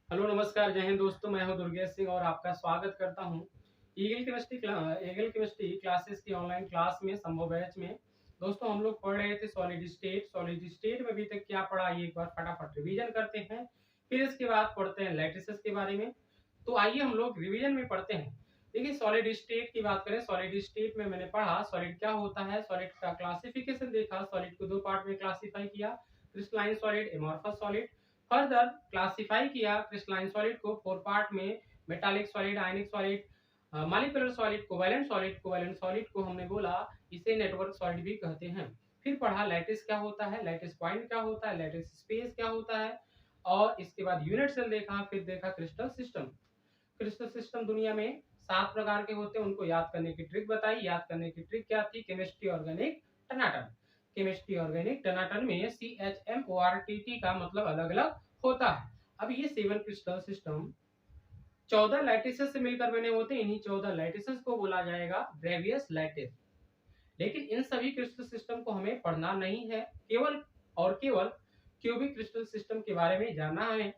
Hello नमस्कार जय हिंद दोस्तों, मैं हूं दुर्गेश सिंह और आपका स्वागत करता हूं ईगल केमिस्ट्री क्लासेस की ऑनलाइन क्लास में संभव बैच में। दोस्तों हम लोग पढ़ रहे थे सॉलिड स्टेट में अभी तक क्या पढ़ा आइए एक बार फटाफट रिवीजन करते हैं। फिर इसके बाद पढ़ते हैं लैटिसेस के बारे में। तो आइए हम लोग रिवीजन में पढ़ते हैं। देखिए सॉलिड स्टेट की बात करें, सॉलिड स्टेट में मैंने पढ़ा सॉलिड क्या होता है, सॉलिड का क्लासिफिकेशन देखा, सॉलिड को दो पार्ट में क्लासिफाई किया, crystalline solid, amorphous solid. Further classify किया क्रिस्टलाइन सॉलिड को फोर पार्ट में, मेटालिक सॉलिड, आयनिक solid, molecular solid, covalent solid को हमने बोला इसे नेटवर्क सॉलिड भी कहते हैं। फिर पढ़ा लैटिस क्या होता है, लैटिस पॉइंट क्या होता है, लैटिस स्पेस क्या होता है, और इसके बाद यूनिट सेल देखा, फिर देखा क्रिस्टल सिस्टम। क्रिस्टल सिस्टम दुनिया में 7 प्रकार के होते हैं, उनको याद करने की ट्रिक बताई। याद करने की ट्रिक क्या थी, केमिस्ट्री ऑर्गेनिक टनाटन। केमिस्ट्री ऑर्गेनिक टनाटन में CHMORTT का मतलब अलग अलग होता है। अब ये 7 क्रिस्टल सिस्टम 14 लैटिसेस से मिलकर बने होते हैं। इन्हीं 14 लैटिसेस को बोला जाएगा ब्रेवियस लैटिस। लेकिन इन सभी क्रिस्टल सिस्टम को हमें पढ़ना नहीं है, केवल क्यूबिक क्रिस्टल सिस्टम के बारे में जानना है।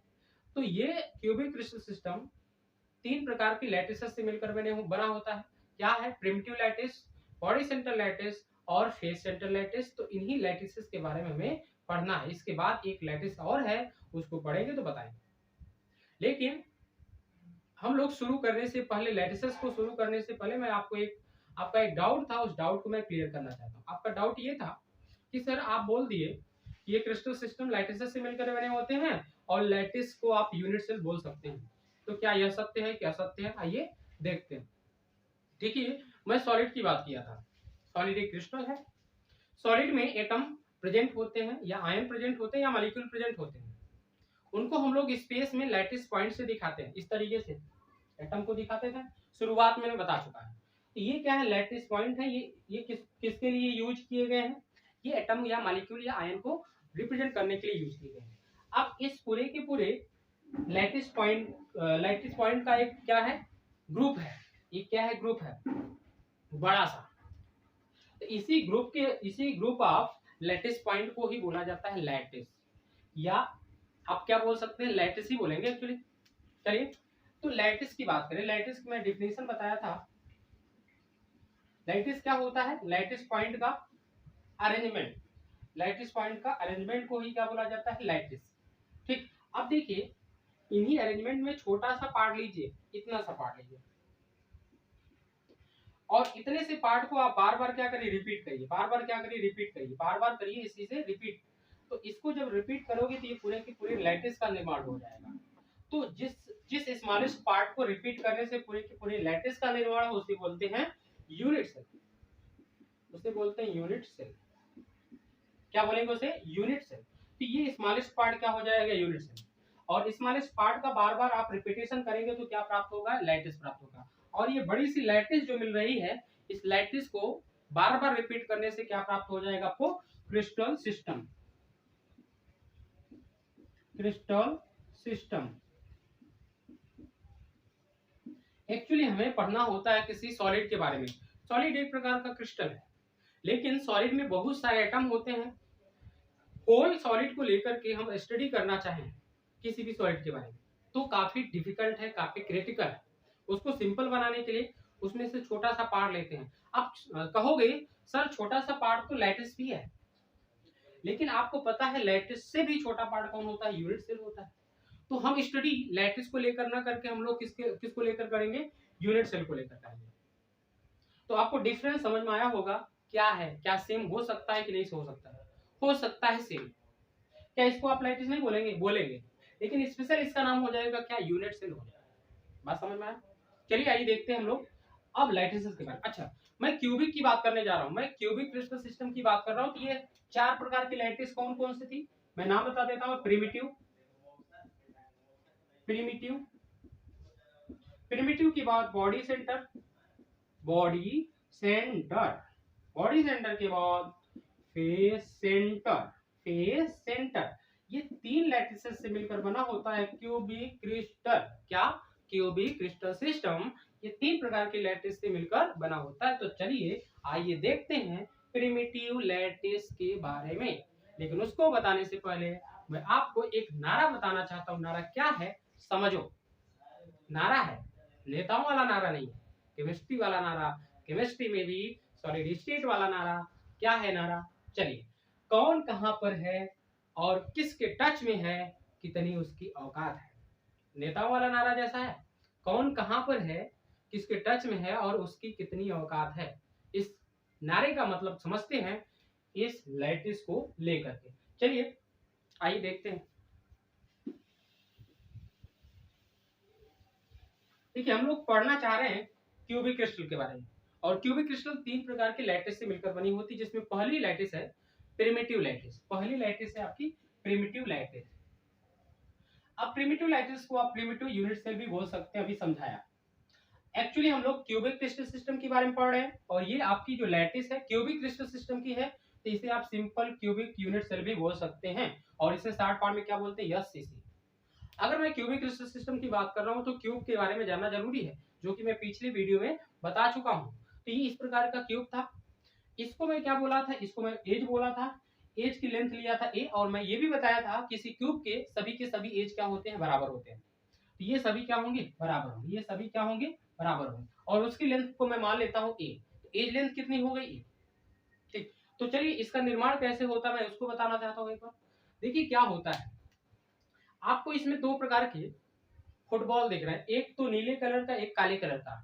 तो ये क्यूबिक क्रिस्टल सिस्टम 3 प्रकार की लैटिसेस से मिलकर बना होता है। क्या है, primitive lattice, body centre lattice और फेस सेंटर लैटिस। तो इन्हीं लैटिसेस के बारे में हमें पढ़ना है। इसके बाद एक लैटिस और है, उसको पढ़ेंगे तो बताएंगे। लेकिन हम लोग शुरू करने से पहले, लैटिसेस को शुरू करने से पहले मैं आपका एक डाउट था, उस डाउट को मैं क्लियर करना चाहता हूँ। आपका डाउट ये था कि सर आप बोल दिए कि ये क्रिस्टल सिस्टम लैटिसेस से मिलकर बने होते हैं और लैटिस को आप यूनिट सेल बोल सकते हैं। तो क्या यह सत्य है, क्या सत्य है, आइए देखते हैं। देखिए मैं सॉलिड की बात किया था। सॉलिड एक क्रिस्टल है। सॉलिड में एटम प्रेजेंट होते हैं, या आयन प्रेजेंट होते हैं, या मॉलिक्यूल प्रेजेंट होते हैं। उनको हम लोग स्पेस में लैटिस पॉइंट से दिखाते हैं। इस तरीके से एटम को दिखाते थे, शुरुआत में बता चुका है। तो ये क्या है, लैटिस पॉइंट है। ये किसके लिए यूज किए गए हैं, ये एटम या मॉलिक्यूल या आयन को रिप्रेजेंट करने के लिए यूज किए गए हैं। अब इस पूरे के पूरे लैटिस पॉइंट का एक क्या है, ग्रुप है। ये क्या है, ग्रुप है बड़ा सा। तो इसी ग्रुप ऑफ लैटिस पॉइंट को ही बोला जाता है लैटिस, या आप क्या बोल सकते हैं, लैटिस ही बोलेंगे एक्चुअली। चलिए तो लैटिस की बात करें। लैटिस की मैं डिफिनेशन बताया था। लैटिस क्या होता है, लैटिस पॉइंट का अरेंजमेंट। लैटिस पॉइंट का अरेंजमेंट को ही क्या बोला जाता है, लैटिस। ठीक, अब देखिए इन्हीं अरेंजमेंट में छोटा सा पार्ट लीजिए, इतना सा पार्ट लीजिए, और इतने से पार्ट को आप बार बार क्या करिए, रिपीट करिए, बार बार क्या करिए, रिपीट करिए, बार बार करिए इसी से रिपीट। तो इसको जब रिपीट करोगे तो ये पूरे के पूरे लैटिस का निर्माण हो जाएगा। तो जिस जिस स्मॉलेस्ट पार्ट को रिपीट करने से पूरे के पूरे लैटिस का निर्माण हो, उसे बोलते हैं यूनिट सेल। उसे बोलते हैं यूनिट सेल। क्या बोलेंगे उसे, यूनिट सेल। तो ये स्मॉलेस्ट पार्ट क्या हो जाएगा, यूनिट सेल। और स्मॉलेस्ट पार्ट का बार बार आप रिपीटेशन करेंगे तो क्या प्राप्त होगा, लैटिस प्राप्त होगा। और ये बड़ी सी लैटिस जो मिल रही है, इस लैटिस को बार बार रिपीट करने से क्या प्राप्त हो जाएगा आपको, crystal system. Crystal system. Actually हमें पढ़ना होता है किसी सॉलिड के बारे में। सॉलिड एक प्रकार का क्रिस्टल है, लेकिन सॉलिड में बहुत सारे एटम होते हैं। होल सॉलिड को लेकर के हम स्टडी करना चाहें किसी भी सॉलिड के बारे में तो काफी डिफिकल्ट है, काफी क्रिटिकल है। उसको सिंपल बनाने के लिए उसमें से छोटा सा पार्ट लेते हैं। आप कहोगे सर छोटा सा पार्ट तो लैटिस भी है, लेकिन आपको पता है लैटिस से भी छोटा पार्ट कौन होता है, यूनिट सेल होता है। तो हम स्टडी लैटिस को लेकर ना करके हम लोग किसको लेकर करेंगे, यूनिट सेल को लेकर करेंगे। तो आपको डिफरेंस समझ में आया होगा, क्या है, क्या सेम हो सकता है कि नहीं हो सकता है, हो सकता है सेम। क्या इसको आप लैटिस नहीं बोलेंगे, बोलेंगे, लेकिन स्पेशल इसका नाम हो जाएगा क्या, यूनिट सेल हो जाएगा। बात समझ में आया। चलिए आइए देखते हैं हम लोग अब लैटिस के बारे में। अच्छा, मैं क्यूबिक की बात करने जा रहा हूं, मैं क्यूबिक क्रिस्टल सिस्टम की बात कर रहा हूं। तो ये 4 प्रकार की लैटिस कौन कौन सी थी, मैं नाम बता देता हूं। प्रिमिटिव प्रिमिटिव प्रिमिटिव के बाद body centre, body centre body centre के बाद फेस सेंटर, फेस सेंटर। ये 3 लैटिसेस से मिलकर बना होता है क्यूबिक क्रिस्टल। क्या, क्यूबिक क्रिस्टल सिस्टम। ये 3 प्रकार के लैटिस से मिलकर बना होता है। तो चलिए आइए देखते हैं प्रिमिटिव लैटिस के बारे में। लेकिन उसको बताने से पहले मैं आपको एक नारा बताना चाहता हूँ। नारा क्या है, समझो, नारा है, नेताओं वाला नारा नहीं है, केमिस्ट्री वाला नारा। केमिस्ट्री में भी सॉलिड स्टेट वाला नारा। क्या है नारा? चलिए, कौन कहां पर है और किसके टच में है, कितनी उसकी औकात है। नेताओं वाला नारा जैसा है, कौन कहां पर है, किसके टच में है और उसकी कितनी औकात है। इस नारे का मतलब समझते हैं इस लैटिस को लेकर के। चलिए आइए देखते हैं। देखिए, हम लोग पढ़ना चाह रहे हैं क्यूबिक क्रिस्टल के बारे में। और क्यूबिक क्रिस्टल 3 प्रकार के लैटिस से मिलकर बनी होती है, जिसमें पहली लैटिस है प्रिमिटिव लैटिस। पहली लैटिस है आपकी प्रिमिटिव लैटिस। अब प्रिमिटिव लैटिस को आप प्रिमिटिव यूनिट सेल भी बोल सकते हैं, अभी समझाया। एक्चुअली हम लोग क्यूबिक क्रिस्टल सिस्टम के बारे में पढ़ रहे हैं, और ये आपकी जो लैटिस है क्यूबिक क्रिस्टल सिस्टम की है, तो इसे आप सिंपल क्यूबिक यूनिट सेल भी बोल सकते हैं। और इसे शॉर्ट फॉर्म में क्या बोलते हैं? एससीसी। अगर मैं क्यूबिक क्रिस्टल सिस्टम की बात कर रहा हूं तो क्यूब के बारे में जानना जरूरी है, जो कि मैं पिछली वीडियो में बता चुका हूं। तो ये इस प्रकार का क्यूब था। इसको मैं क्या बोला था? इसको मैं एज बोला था। एज की लेंथ लिया था ए, और मैं ये भी बताया था किसी क्यूब के सभी एज क्या होते हैं? बराबर होते हैं। तो ये सभी क्या होंगे? बराबर होंगे। ये सभी क्या होंगे? बराबर होंगे। और उसकी लेंथ को मैं मान लेता हूं ए। तो एज लेंथ कितनी हो गई? ए। ठीक। तो चलिए, इसका निर्माण कैसे होता है मैं उसको बताना चाहता हूं एक बार। देखिए क्या होता है, आपको इसमें 2 प्रकार के फुटबॉल दिख रहा है, एक तो नीले कलर का, एक काले कलर का।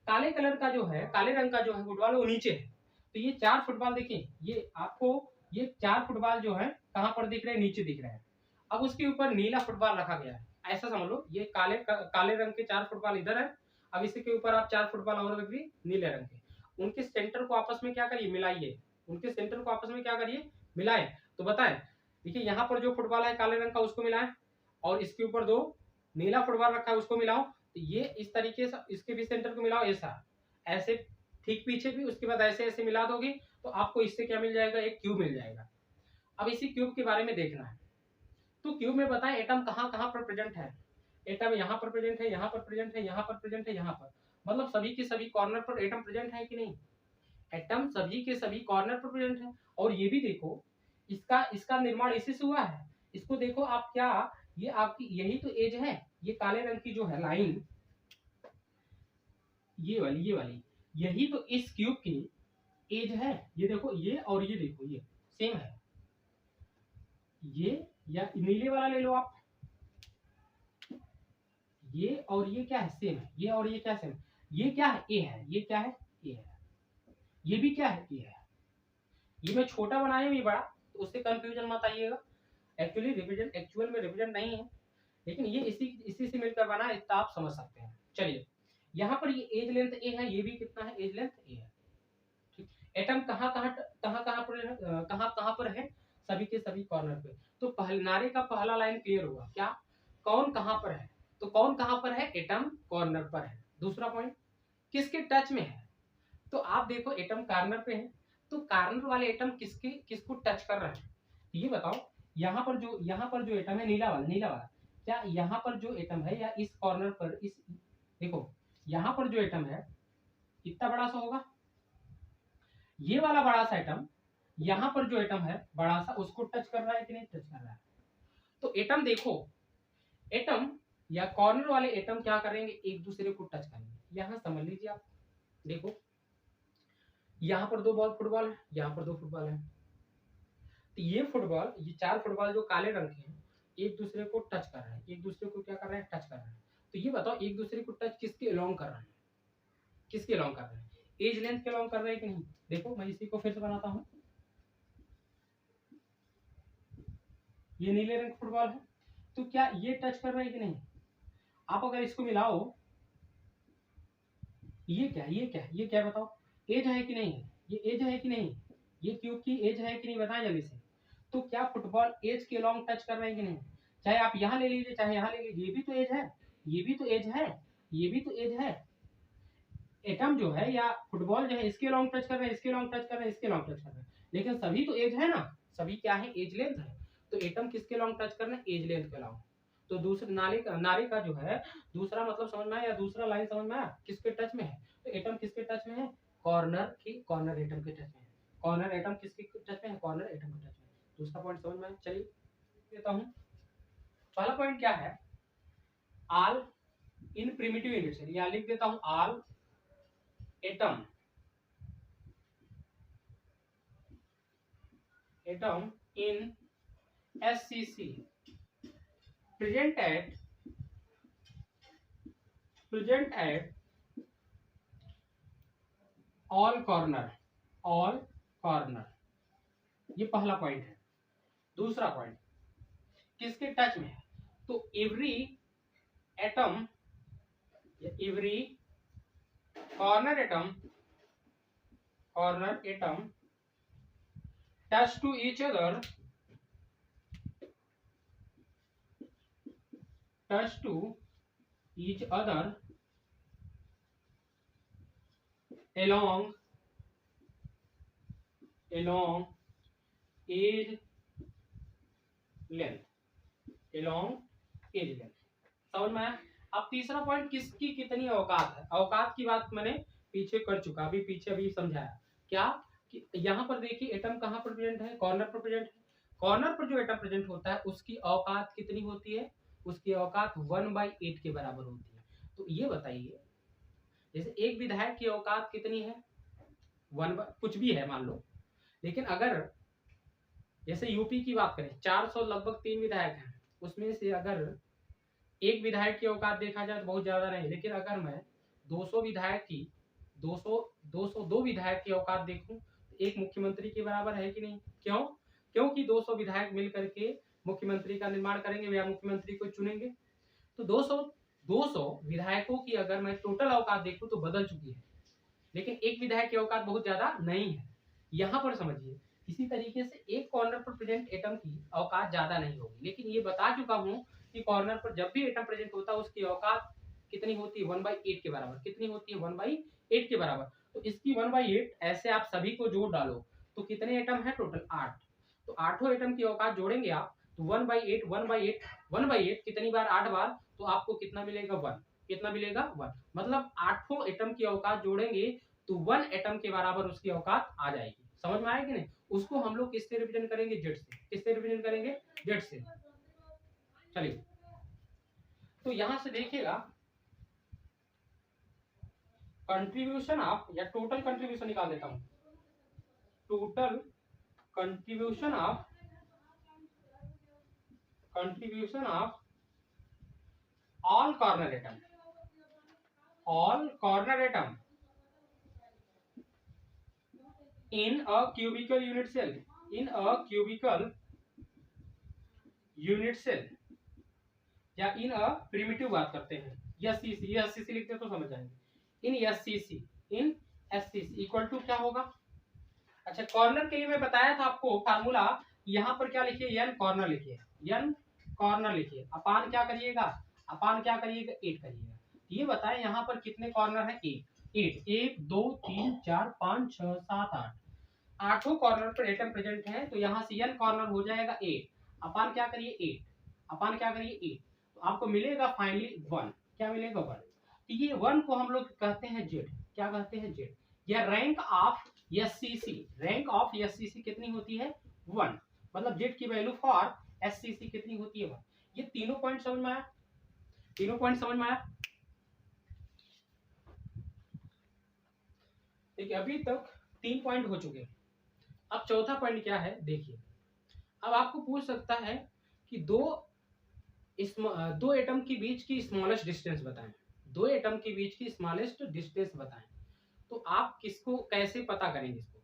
काले कलर का जो है, काले रंग का जो है फुटबॉल, वो नीचे है। तो ये 4 फुटबॉल देखिए, ये आपको ये 4 फुटबॉल जो है कहां पर दिख रहे हैं? नीचे दिख रहे हैं। अब उसके ऊपर नीला फुटबॉल रखा गया है, ऐसा समझ लो। ये काले रंग के 4 फुटबॉल इधर है। अब इसी के ऊपर आप 4 फुटबॉल और रख दिए नीले रंग के। उनके सेंटर को आपस में क्या करिए? मिलाइए। उनके सेंटर को आपस में क्या करिए? मिलाए। तो बताएं, देखिए यहाँ पर जो फुटबॉल है काले रंग का, उसको मिलाएं, और इसके ऊपर 2 नीला फुटबॉल रखा है, उसको मिलाओ। तो ये इस तरीके से इसके भी सेंटर को मिलाओ, ऐसा ऐसे ठीक पीछे भी, उसके बाद ऐसे ऐसे मिला दोगे तो आपको इससे क्या मिल जाएगा? एक क्यूब मिल जाएगा। अब इसी क्यूब के बारे में देखना है। तो क्यूब में बताएं एटम कहाँ कहाँ पर प्रेजेंट है। एटम यहाँ पर प्रेजेंट है, यहाँ पर प्रेजेंट है, यहाँ पर प्रेजेंट है, यहाँ पर, मतलब सभी के सभी कॉर्नर पर एटम प्रेजेंट है कि नहीं? एटम सभी के सभी कॉर्नर पर प्रेजेंट है। और ये भी देखो, इसका इसका निर्माण इसी से हुआ है। इसको देखो आप, क्या ये आपकी यही तो एज है? ये काले रंग की जो है लाइन, ये वाली यही तो इस क्यूब की एज है। ये देखो, ये और ये देखो, ये सेम है। ये या नीले वाला ले लो आप, ये और ये क्या है? सेम है। ये और ये क्या सेम? ये क्या है? ए है। ये क्या है? ए है। ये भी क्या है? ए है। ये मैं छोटा बनाया हूं, ये बड़ा, तो उससे कंफ्यूजन मत आइएगा। एक्चुअल में रिविजन नहीं है, लेकिन ये इसी इसी से मिलकर बना है, इतना आप समझ सकते हैं। चलिए, यहाँ पर ये एज लेंथ ए है, ये भी कितना है? एज लेंथ ए है। ठीक। एटम कहाँ पर है? सभी के सभी कॉर्नर पे। तो पहले नारे का पहला लाइन क्लियर हुआ क्या? कौन कहाँ पर है? तो कौन कहाँ पर है? एटम कॉर्नर पर है। दूसरा पॉइंट, किसके टच में है? तो आप देखो, एटम कॉर्नर पे है, तो कॉर्नर वाले एटम किसको टच कर रहे हैं? ये बताओ, यहाँ पर जो एटम है, नीला वाला, क्या यहाँ पर जो एटम है या इस कॉर्नर पर, इस देखो, यहाँ पर जो एटम है कितना बड़ा सा होगा? ये वाला बड़ा सा एटम यहाँ पर जो एटम है बड़ा सा, उसको टच कर रहा है कि नहीं टच कर रहा है? तो एटम देखो, एटम या कॉर्नर वाले एटम क्या करेंगे? एक दूसरे को टच करेंगे। यहाँ समझ लीजिए आप, देखो, यहाँ पर 2 बॉल फुटबॉल है, यहाँ पर 2 फुटबॉल है। तो ये 4 फुटबॉल जो काले रंग के हैं, एक दूसरे को टच कर रहे हैं। एक दूसरे को क्या कर रहे हैं? टच कर रहे हैं। तो ये बताओ, एक दूसरे को टच किसके अलोंग कर रहे हैं? किसके अलोंग कर रहे हैं? एज लेंथ के अलोंग कर रहे हैं कि नहीं? देखो, मैं इसी को फिर से बनाता हूँ। ये नीले रंग फुटबॉल है, तो क्या ये टच कर रहे हैं कि नहीं? आप अगर इसको मिलाओ, ये क्या बताओ? एज है कि नहीं? ये एज है कि नहीं? ये क्यूब की एज है कि नहीं? बताएं जल्दी से। तो क्या फुटबॉल एज के लॉन्ग टच कर रहे हैं कि नहीं? चाहे आप यहाँ ले लीजिए, चाहे यहाँ ले लीजिए, ये भी तो एज है, ये भी तो एज है, ये भी तो एज है। एटम जो है या फुटबॉल जो है, इसके लॉन्ग टच कर रहे हैं, इसके लॉन्ग टच कर रहे हैं, इसके लॉन्ग टच कर रहे हैं, लेकिन सभी तो एज है ना। सभी क्या है? एज लेंथ है। तो एटम किसके लॉन्ग टच कर रहे हैं? एज लेंथ के लॉन्ग। तो दूसरे नारे का जो है दूसरा मतलब समझ में आया, या दूसरा लाइन समझ में आया? किसके टच में है? तो एटम किसके टच में है? कॉर्नर एटम के टच में है। कॉर्नर एटम किसके टच में है? कॉर्नर एटम के टच में है। दूसरा पॉइंट समझ में आया? चलिए देता हूं। पहला पॉइंट क्या है? All in primitive unit cell, यहाँ लिख देता हूं all atom in SCC present at all corner, ये पहला पॉइंट है। दूसरा पॉइंट किसके टच में है, तो every atom corner atom touch to each other along edge length, समझ में आया। अब तीसरा पॉइंट किसकी कितनी औकात है, औकात की बात मैंने पीछे कर चुका, अभी समझाया क्या कि यहाँ पर देखिए एटम कहाँ पर प्रेजेंट है, कॉर्नर पर प्रेजेंट है। कॉर्नर पर जो एटम प्रेजेंट होता है उसकी औकात कितनी होती है, उसकी औकात 1/8 के बराबर होती है। तो ये बताइए, जैसे एक विधायक की औकात कितनी है, कुछ भी है मान लो, लेकिन अगर जैसे यूपी की बात करें 400 लगभग 3 विधायक हैं, उसमें से अगर एक विधायक की औकात देखा जाए तो बहुत ज्यादा नहीं, लेकिन अगर मैं 200 विधायक की 202 विधायक की औकात देखूं तो एक मुख्यमंत्री के बराबर है कि नहीं। क्यों, क्योंकि 200 विधायक मिलकर के मुख्यमंत्री का निर्माण करेंगे या मुख्यमंत्री को चुनेंगे। तो 200 विधायकों की अगर मैं टोटल औकात देखूं तो बदल चुकी है, लेकिन एक विधायक की औकात बहुत ज्यादा नहीं है। यहाँ पर समझिए इसी तरीके से एक कॉर्नर पर प्रेजेंट एटम की औकात ज्यादा नहीं होगी, लेकिन ये बता चुका हूँ कि कॉर्नर पर जब भी एटम प्रेजेंट होता है उसकी औकात कितनी होती है, 1/8 के बराबर। कितनी होती है, 1/8 के बराबर। तो इसकी 1/8 ऐसे आप सभी को जोड़ डालो तो कितने एटम है, टोटल 8। तो 8 एटम की औकात जोड़ेंगे आप तो 1/8 कितनी बार, 8 बार, तो आपको कितना मिलेगा, 1। कितना मिलेगा, 1। मतलब 8 एटम की औकात जोड़ेंगे तो 1 एटम के बराबर उसकी औकात आ जाएगी। समझ में आया कि नहीं। उसको हम लोग किससे रिप्रेजेंट करेंगे, जेड से। किससे रिप्रेजेंट करेंगे, जेड से। चलिए तो यहां से देखिएगा कंट्रीब्यूशन ऑफ, या टोटल कंट्रीब्यूशन निकाल देता हूं, total contribution of all corner atom in a cubical unit cell, या इन अ प्रिमिटिव बात करते हैं, एससीसी लिखते हैं तो समझ जाएंगे। इन एससीसी इक्वल टू क्या होगा। अच्छा, कॉर्नर के लिए मैं बताया था आपको फार्मूला, यहाँ पर क्या लिखिए, एन कॉर्नर लिखिए, अपान क्या करिएगा, 8 करिएगा। ये बताएं यहाँ पर कितने कॉर्नर है, 8, 1 2 3 4 5 6 7 8, 8 कॉर्नर पर एटम प्रेजेंट है। तो यहाँ से एन कॉर्नर हो जाएगा 8, अपान क्या करिए 8, तो आपको मिलेगा फाइनली 1। क्या मिलेगा, 1। तो ये 1 को हम लोग कहते हैं जेड। क्या कहते हैं, जेड। या रैंक ऑफ एससीसी कितनी होती है, 1। मतलब जेड की वैल्यू फॉर एससीसी कितनी होती है, 1। ये तीनों पॉइंट समझ में आया, देखिए अभी तक 3 पॉइंट हो चुके हैं। अब चौथा पॉइंट क्या है, देखिए। अब आपको पूछ सकता है कि दो एटम के बीच की स्मॉलेस्ट डिस्टेंस बताएं, तो आप किसको कैसे पता करेंगे इसको,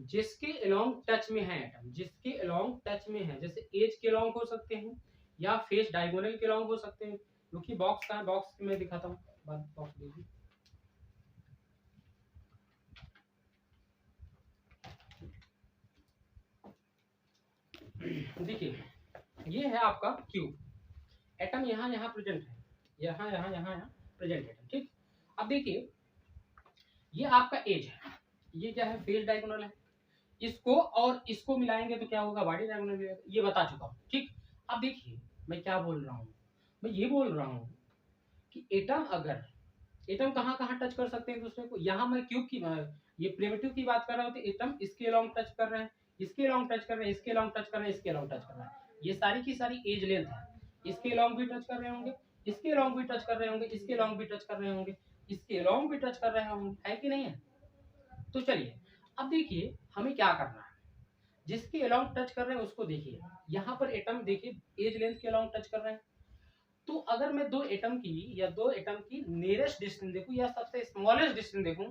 जिसके अलोंग टच में है एटम, जैसे एज के अलोंग हो सकते हैं या फेस डायगोनल के अलोंग हो सकते हैं। क्योंकि बॉक्स कहाँ, बॉक्स में दिखाता हूँ, बॉक्स देखिए, देखिए ये है आपका क्यूब, एटम यहाँ प्रेजेंट है, यहाँ प्रेजेंट एटम, ठीक। अब देखिए ये आपका एज है, ये क्या है, फेस डायगोनल है। इसको और इसको मिलाएंगे तो क्या होगा, वाडी डायगोनल मिलेगा। ये बता चुका हूँ, ठीक। अब देखिए मैं क्या बोल रहा हूँ, मैं ये बोल रहा हूँ कि एटम कहाँ टच कर सकते हैं दूसरे को। यहाँ मैं क्यूब की, ये प्रिमिटिव की बात कर रहा हूँ, तो एटम इसके अलोंग टच कर रहे हैं, इसके अलोंग टच कर रहे हैं, इसके अलोंग टच कर रहे हैं, इसके अलोंग टच कर रहे हैं। ये सारी की सारी एज लेंथ है, इसके अलोंग भी टच कर रहे होंगे, इसके अलॉन्ग भी टच कर रहे होंगे, इसके अलॉन्ग भी टच कर रहे होंगे, इसके अलॉन्ग भी टच कर रहे होंगे, है कि नहीं है? तो चलिए अब देखिए हमें क्या करना है। जिसके अलॉन्ग टच कर रहे हैं उसको देखिए, यहाँ पर एटम देखिए एज लेंथ के अलॉन्ग टच कर रहे हैं। तो अगर मैं दो एटम की नियरेस्ट डिस्टेंस देखूं या सबसे स्मॉलेस्ट डिस्टेंस देखूं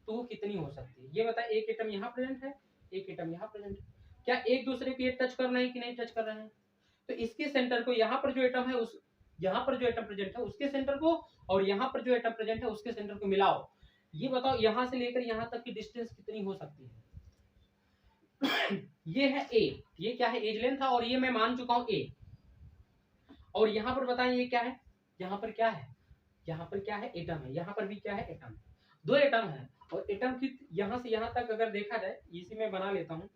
तो वो कितनी हो सकती है, ये बताए। एक एटम यहाँ प्रेजेंट है, एक एटम यहाँ प्रेजेंट है, क्या एक दूसरे को ये टच कर रहे हैं कि नहीं टच कर रहे हैं? तो इसके सेंटर को, यहाँ पर जो एटम है उस, यहाँ पर जो एटम प्रेजेंट है उसके सेंटर को और यहाँ पर जो एटम प्रेजेंट है उसके सेंटर को मिलाओ, ये बताओ यहाँ से लेकर यहाँ तक की डिस्टेंस कितनी हो सकती है? ये है ए, ये क्या है, एज लेंथ था, और ये मैं मान चुका हूं ए। और यहाँ पर बताएं ये क्या है, यहाँ पर क्या है, यहाँ पर क्या है, एटम है, यहाँ पर भी क्या है, एटम। दो एटम है और एटम की यहाँ से यहाँ तक अगर देखा जाए, इसी में बना लेता हूं,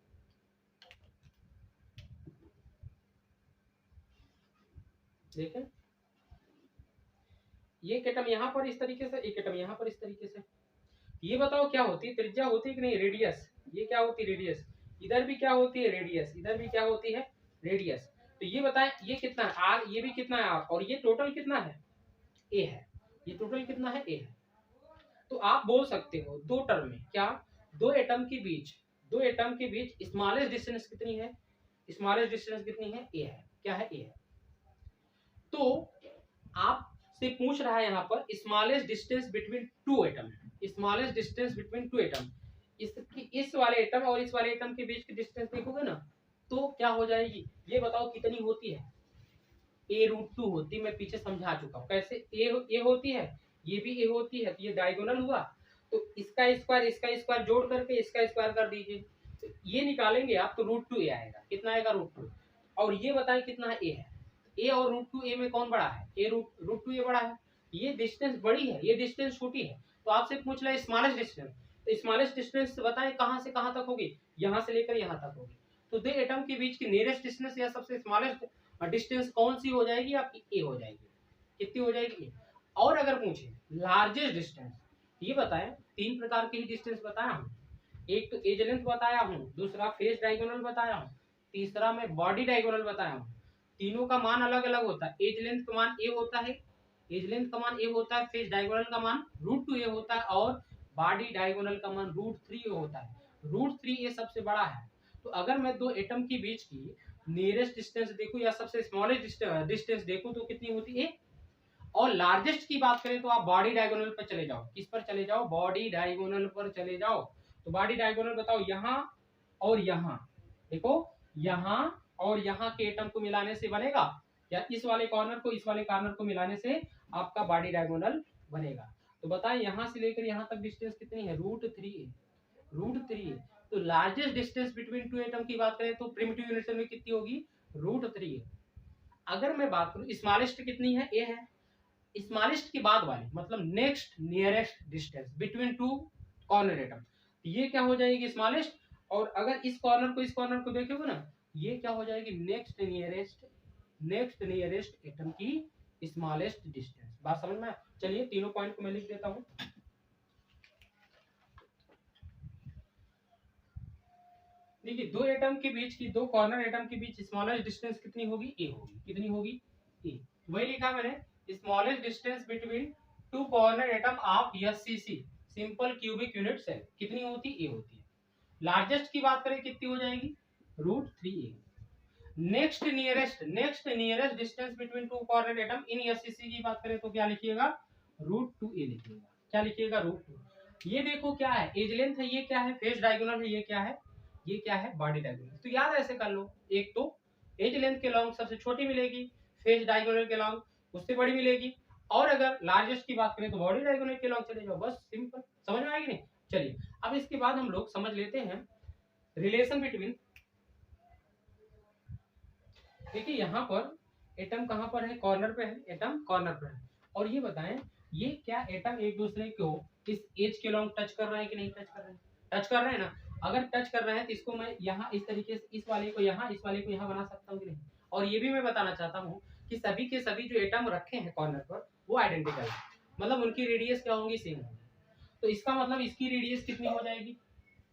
देखें ये एटम यहाँ पर इस तरीके से, एक एटम यहाँ पर इस तरीके से। ये बताओ क्या होती है, त्रिज्या होती है कि नहीं, रेडियस। ये क्या होती है, रेडियस। इधर भी क्या होती है, रेडियस, इधर भी क्या होती है, रेडियस। तो ये बताएं ये कितना है, आर, ये भी कितना है, आर, और ये टोटल कितना है, ए है। ये टोटल कितना है, ए है। तो आप बोल सकते हो दो टर्म में, क्या, दो एटम के बीच स्मॉलेस्ट डिस्टेंस कितनी है, स्मॉलेस्ट डिस्टेंस कितनी है, ए है। क्या है, ए है। तो आपसे पूछ रहा है यहाँ पर smallest distance between to atom, smallest distance between to atom. इस वाले एटम और इस वाले एटम के बीच की डिस्टेंस देखोगे ना तो क्या हो जाएगी, ये बताओ कितनी होती है, a√2 होती है। मैं पीछे समझा चुका हूँ कैसे ए होती है, ये भी ए होती है, तो ये डायगोनल हुआ, तो इसका स्क्वायर जोड़ करके इसका स्क्वायर कर दीजिए, तो ये निकालेंगे आप तो √2 आएगा। कितना आएगा, √2। और ये बताएं कितना है, ए है। ए और √2 ए में कौन बड़ा है, ए √2 ए बड़ा है। ये डिस्टेंस बड़ी है, ये डिस्टेंस छोटी है। तो आपसे पूछ रहा है स्मॉलेस्ट डिस्टेंस, तो स्मॉलेस्ट डिस्टेंस बताएं कहां से कहां तक होगी, यहां से लेकर यहां तक होगी। तो दो एटम के बीच की नियरेस्ट डिस्टेंस या सबसे स्मॉलेस्ट डिस्टेंस कौन सी हो जाएगी आपकी, ए हो जाएगी। कितनी हो जाएगी, ए। और अगर पूछे लार्जेस्ट डिस्टेंस, ये बताएं, तीन प्रकार की डिस्टेंस बताया हूं, एक तो एज लेंथ बताया हूं, दूसरा फेस डायगोनल बताया हूं, तीसरा मैं बॉडी डायगोनल बताया हूं। तीनों का मान अलग अलग होता है। एज लेंथ का मान ए होता है, एज लेंथ का मान ए होता है, फेस डायगोनल का मान √2 ए होता है, और बॉडी डायगोनल का मान √3 ए होता है। √3 ए सबसे बड़ा है। तो अगर मैं दो एटम के बीच की नियरेस्ट डिस्टेंस देखूं या सबसे स्मॉलेस्ट डिस्टेंस देखूं तो कितनी होती है, और लार्जेस्ट की बात करें तो आप बॉडी डायगोनल पर चले जाओ। किस पर चले जाओ, बॉडी डायगोनल पर चले जाओ। तो बॉडी डायगोनल बताओ, यहाँ और यहाँ, देखो यहाँ और यहाँ के एटम को मिलाने से बनेगा, या इस वाले कॉर्नर को इस वाले कॉर्नर को मिलाने से आपका बॉडी डायगोनल बनेगा। तो बताएं यहाँ से लेकर यहाँ तक डिस्टेंस कितनी है, √3। तो largest distance between to atom की बात करें तो प्रिमिटिव यूनिट में कितनी होगी, √3। अगर मैं बात करूं स्मॉलेस्ट कितनी है, ए है। स्मॉलेस्ट की बाद वाली मतलब next nearest distance between two corner atom, ये क्या हो जाएगी, स्मॉलेस्ट। और अगर इस कॉर्नर को देखोगे ना, ये क्या हो जाएगी, नेक्स्ट नियरेस्ट एटम की स्मॉलेस्ट डिस्टेंस। बात समझ में। चलिए तीनों पॉइंट को मैं लिख देता हूं। देखिए दो एटम के बीच की, दो कॉर्नर एटम के बीच स्मॉलेस्ट डिस्टेंस कितनी होगी, ए होगी। कितनी होगी, ए। वही लिखा मैंने, smallest distance between two corner atom of SCC, simple cubic unit cell, कितनी होती, ए होती है। लार्जेस्ट की बात करें कितनी हो जाएगी, √3a। Next nearest distance between two corner atom in SCC की बात करें तो क्या लिखिएगा, √2a लिखिएगा। क्या लिखिएगा, √2। ये देखो क्या है, एज लेंथ है, ये क्या है, फेस डायगोनल है, ये क्या है, ये क्या है, बॉडी डायगोनल। तो याद ऐसे कर लो, एक तो एज लेंथ के लॉन्ग सबसे छोटी मिलेगी, फेस डायगोनल के लॉन्ग उससे बड़ी मिलेगी, और अगर लार्जेस्ट की बात करें तो बॉडी डायगोनल के लॉन्ग चले जाओ। बस सिंपल, समझ में आएगी नहीं। चलिए अब इसके बाद हम लोग समझ लेते हैं रिलेशन बिटवीन। देखिए यहाँ पर एटम कहाँ पर है, कॉर्नर पे है, एटम कॉर्नर पर है। और ये बताएं ये क्या एटम एक दूसरे को इस एज के लॉन्ग टच कर रहे हैं कि नहीं टच कर रहे हैं, टच कर रहे हैं ना। अगर टच कर रहे हैं तो इसको मैं यहाँ इस तरीके से इस वाले को यहाँ, इस वाले को यहाँ बना सकता हूँ कि नहीं। और ये भी मैं बताना चाहता हूँ कि सभी के सभी जो एटम रखे हैं कॉर्नर पर वो आइडेंटिकल है, मतलब उनकी रेडियस क्या होंगी, सेम होगी। तो इसका मतलब इसकी रेडियस कितनी हो जाएगी,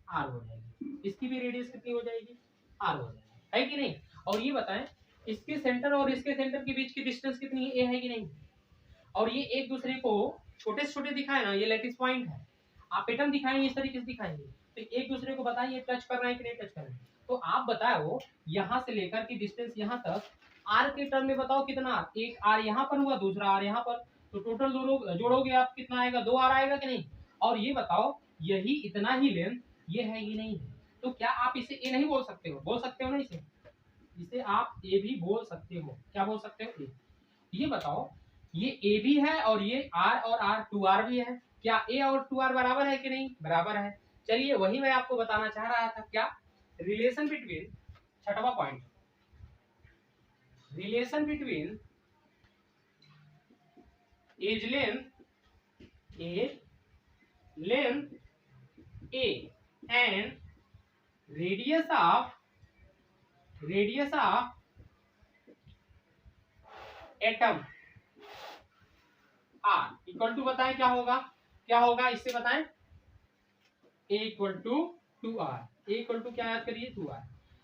आर हो जाएगी, इसकी भी रेडियस कितनी हो जाएगी, आर हो जाएगी, है कि नहीं। और ये बताएं इसके सेंटर और इसके सेंटर के बीच की डिस्टेंस कितनी है, ए है कि नहीं, और ये एक दूसरे को छोटे से छोटे दिखाए ना, ये लैटिस पॉइंट है। आप एटम दिखाएंगे इस तरीके से दिखाएंगे, तो एक दूसरे को बताइए टच कर रहे हैं कि नहीं टच कर रहे हैं। तो आप बताओ यहाँ से लेकर के डिस्टेंस यहाँ तक आर के टर्म में बताओ कितना, एक आर यहाँ पर हुआ, दूसरा आर यहाँ पर, तो टोटल दोनों जोड़ोगे आप कितना आएगा, 2 आर आएगा कि नहीं। और ये बताओ यही इतना ही लेंथ ये है ये नहीं है, तो क्या आप इसे ए नहीं बोल सकते हो, बोल सकते हो ना इसे आप ए भी बोल सकते हो, क्या बोल सकते हो ए। ये बताओ ये ए भी है और ये आर और आर 2r भी है, क्या ए और 2r बराबर है कि नहीं, बराबर है। चलिए वही मैं आपको बताना चाह रहा था, क्या रिलेशन बिटवीन, छठवां point, relation between edge length a and radius of atom r equal to बताएं क्या होगा इससे बताएं, a equal to 2r, a equal to क्या याद करिए 2r।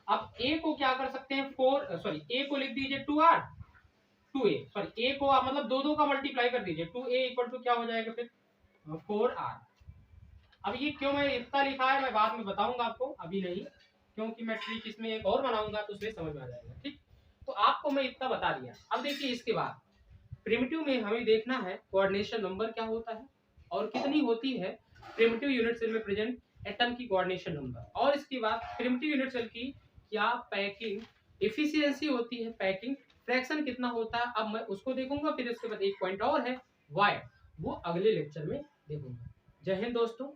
अब a को क्या कर सकते हैं a को लिख दीजिए 2r, 2a सॉरी a को आप मतलब दो का मल्टीप्लाई कर दीजिए, 2a इक्वल टू क्या हो जाएगा फिर 4r। अब ये क्यों मैं इतना लिखा है मैं बाद में बताऊंगा आपको, अभी नहीं, क्योंकि मैं ट्रिक इसमें एक और बनाऊंगा तो उसमें समझ में आ जाएगा। ठीक, तो आपको मैं इतना बता दिया। अब देखिए इसके बाद प्रिमिटिव में हमें देखना है कोऑर्डिनेशन नंबर क्या होता है और कितनी होती है प्रिमिटिव यूनिट सेल में प्रेजेंट एटम की कोऑर्डिनेशन नंबर, और इसके बाद प्रिमिटिव यूनिट सेल की क्या पैकिंग एफिशिएंसी होती है, पैकिंग फ्रैक्शन कितना होता है, अब मैं उसको देखूंगा। फिर इसके बाद एक पॉइंट और है वाई, वो अगले लेक्चर में देखूंगा। जय हिंद दोस्तों।